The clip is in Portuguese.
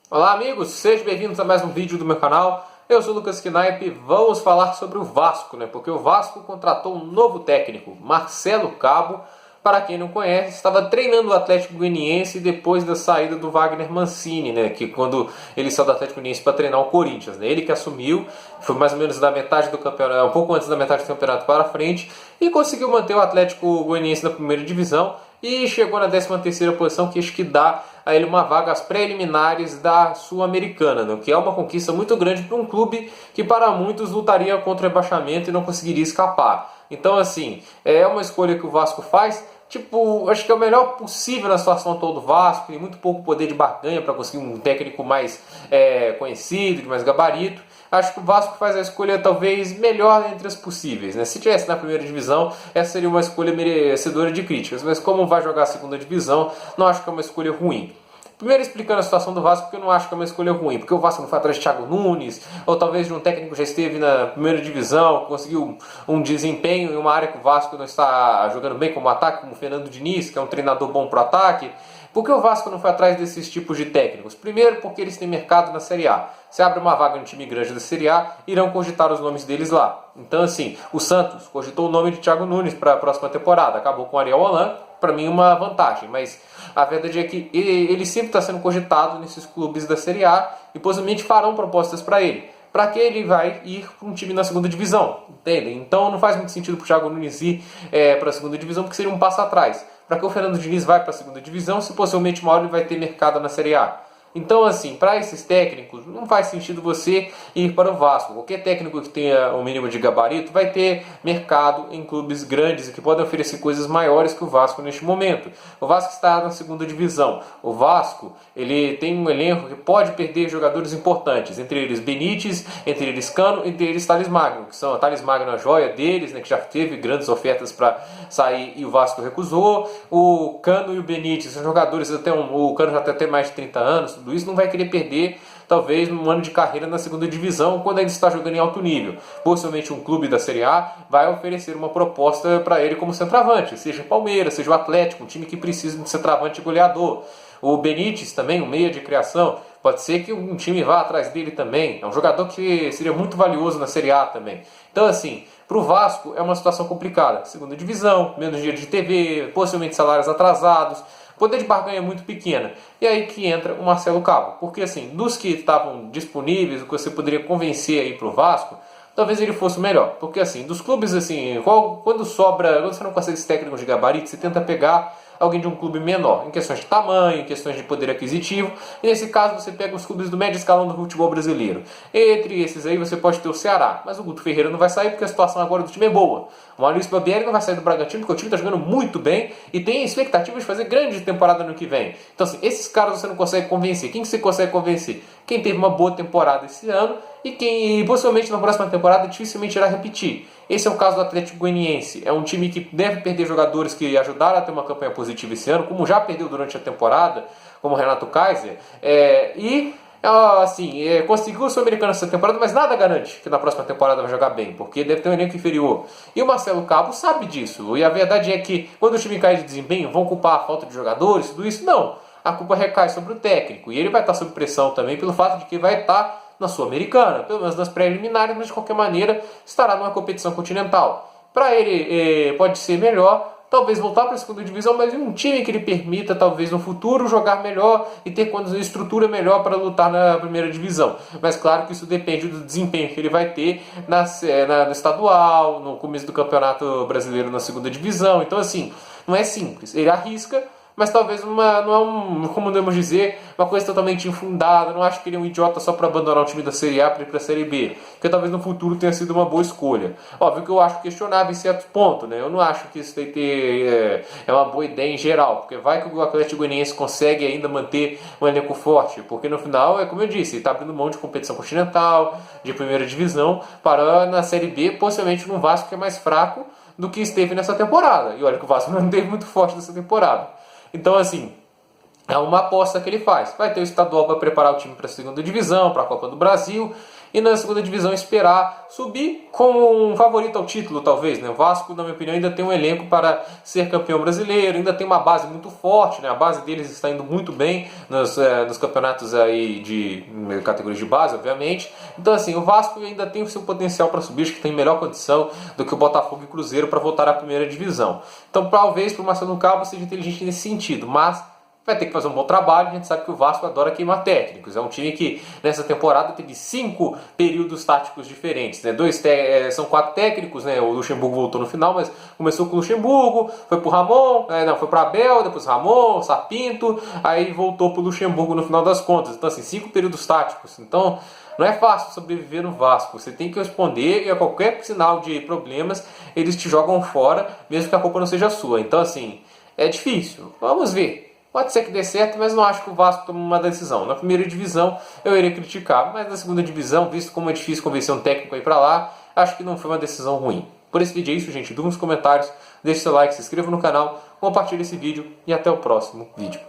Olá amigos, sejam bem-vindos a mais um vídeo do meu canal. Eu sou o Lucas Knaip e vamos falar sobre o Vasco, porque o Vasco contratou um novo técnico, Marcelo Cabo. Para quem não conhece, estava treinando o Atlético Goianiense depois da saída do Wagner Mancini, que quando ele saiu do Atlético Goianiense para treinar o Corinthians, Ele que assumiu, foi mais ou menos da metade do campeonato, um pouco antes da metade do campeonato para frente, e conseguiu manter o Atlético Goianiense na primeira divisão e chegou na 13ª posição, que acho que dá a ele uma vaga às preliminares da Sul-Americana, que é uma conquista muito grande para um clube que para muitos lutaria contra o rebaixamento e não conseguiria escapar. Então, assim, é uma escolha que o Vasco faz. Acho que é o melhor possível na situação atual do Vasco. Tem muito pouco poder de barganha para conseguir um técnico mais conhecido, de mais gabarito. Acho que o Vasco faz a escolha talvez melhor entre as possíveis. Se tivesse na primeira divisão, essa seria uma escolha merecedora de críticas. Mas como vai jogar a segunda divisão, não acho que é uma escolha ruim. Primeiro explicando a situação do Vasco, porque eu não acho que é uma escolha ruim. Porque o Vasco não foi atrás de Thiago Nunes, ou talvez de um técnico que já esteve na primeira divisão, conseguiu um desempenho em uma área que o Vasco não está jogando bem como ataque, como o Fernando Diniz, que é um treinador bom para o ataque. Por que o Vasco não foi atrás desses tipos de técnicos? Primeiro, porque eles têm mercado na Série A. Se abre uma vaga no time grande da Série A, irão cogitar os nomes deles lá. Então, assim, o Santos cogitou o nome de Thiago Nunes para a próxima temporada. Acabou com o Ariel Holan, para mim uma vantagem. Mas a verdade é que ele sempre está sendo cogitado nesses clubes da Série A e possivelmente farão propostas para ele. Para que ele vai ir para um time na segunda divisão, entende? Então não faz muito sentido para o Thiago Nunes ir para a segunda divisão, porque seria um passo atrás. Para que o Fernando Diniz vai para a segunda divisão, se possivelmente uma hora ele vai ter mercado na Série A. Então, assim, para esses técnicos, não faz sentido você ir para o Vasco. Qualquer técnico que tenha um mínimo de gabarito vai ter mercado em clubes grandes e que podem oferecer coisas maiores que o Vasco neste momento. O Vasco está na segunda divisão. O Vasco, ele tem um elenco que pode perder jogadores importantes, entre eles Benítez, entre eles Cano, entre eles Thales Magno, que são a Thales Magno, a joia deles, que já teve grandes ofertas para sair e o Vasco recusou. O Cano e o Benítez são jogadores, o Cano já tem até mais de 30 anos, tudo isso, não vai querer perder talvez num ano de carreira na segunda divisão, quando ele está jogando em alto nível. Possivelmente um clube da Série A vai oferecer uma proposta para ele como centroavante, seja o Palmeiras, seja o Atlético, um time que precisa de centroavante goleador. O Benítez também, um meia de criação, pode ser que um time vá atrás dele também. É um jogador que seria muito valioso na Série A também. Então, assim, para o Vasco é uma situação complicada. Segunda divisão, menos dia de TV, possivelmente salários atrasados, poder de barganha é muito pequena. E aí que entra o Marcelo Cabo. Porque, assim, dos que estavam disponíveis, o que você poderia convencer aí para o Vasco, talvez ele fosse o melhor. Porque, assim, dos clubes, assim, quando você não consegue esse técnico de gabarito, você tenta pegar alguém de um clube menor, em questões de tamanho, em questões de poder aquisitivo, e nesse caso você pega os clubes do médio escalão do futebol brasileiro. Entre esses aí você pode ter o Ceará, mas o Guto Ferreira não vai sair porque a situação agora do time é boa. O Maurício Barbieri não vai sair do Bragantino porque o time está jogando muito bem e tem expectativa de fazer grande temporada no que vem. Então, assim, esses caras você não consegue convencer. Quem que você consegue convencer? Quem teve uma boa temporada esse ano e quem possivelmente na próxima temporada dificilmente irá repetir. Esse é o caso do Atlético Goianiense. É um time que deve perder jogadores que ajudaram a ter uma campanha positiva esse ano, como já perdeu durante a temporada, como o Renato Kaiser, conseguiu o Sul-Americano essa temporada, mas nada garante que na próxima temporada vai jogar bem, porque deve ter um elenco inferior. E o Marcelo Cabo sabe disso, e a verdade é que quando o time cai de desempenho, vão culpar a falta de jogadores, tudo isso? Não. A culpa recai sobre o técnico, e ele vai estar sob pressão também pelo fato de que vai estar na Sul-Americana, pelo menos nas preliminares, mas de qualquer maneira estará numa competição continental. Para ele pode ser melhor, talvez voltar para a segunda divisão, mas em um time que lhe permita, talvez no futuro, jogar melhor e ter estrutura melhor para lutar na primeira divisão. Mas claro que isso depende do desempenho que ele vai ter no estadual, no começo do campeonato brasileiro na segunda divisão. Então, assim, não é simples. Ele arrisca, mas talvez não é como podemos dizer, uma coisa totalmente infundada. Não acho que ele é um idiota só para abandonar o time da Série A para ir para a Série B, que talvez no futuro tenha sido uma boa escolha. Óbvio que eu acho questionável em certo ponto, Eu não acho que isso é uma boa ideia em geral, porque vai que o Atlético Goianiense consegue ainda manter um elenco forte, porque no final, como eu disse, ele está abrindo mão de competição continental, de primeira divisão, para na Série B, possivelmente num Vasco que é mais fraco do que esteve nessa temporada. E olha que o Vasco não esteve muito forte nessa temporada. Então, assim, É uma aposta que ele faz. Vai ter o estadual para preparar o time para a segunda divisão, para a Copa do Brasil. E na segunda divisão esperar subir como um favorito ao título, talvez. Né? O Vasco, na minha opinião, ainda tem um elenco para ser campeão brasileiro. Ainda tem uma base muito forte. Né? A base deles está indo muito bem nos campeonatos aí de categorias de base, obviamente. Então, assim, o Vasco ainda tem o seu potencial para subir. Acho que tem melhor condição do que o Botafogo e o Cruzeiro para voltar à primeira divisão. Então, talvez para o Marcelo Cabo seja inteligente nesse sentido. Mas vai ter que fazer um bom trabalho. A gente sabe que o Vasco adora queimar técnicos. É um time que nessa temporada teve 5 períodos táticos diferentes. Né? São 4 técnicos, né? O Luxemburgo voltou no final, mas começou com o Luxemburgo, foi pro Ramon, foi para Abel, depois Ramon, Sapinto, aí voltou pro Luxemburgo no final das contas. Então, assim, 5 períodos táticos. Então, não é fácil sobreviver no Vasco. Você tem que responder e a qualquer sinal de problemas, eles te jogam fora, mesmo que a culpa não seja sua. Então, assim, é difícil. Vamos ver. Pode ser que dê certo, mas não acho que o Vasco tome uma decisão. Na primeira divisão eu iria criticar, mas na segunda divisão, visto como é difícil convencer um técnico a ir pra lá, acho que não foi uma decisão ruim. Por esse vídeo é isso, gente. Dúvida nos comentários, deixe seu like, se inscreva no canal, compartilhe esse vídeo e até o próximo vídeo.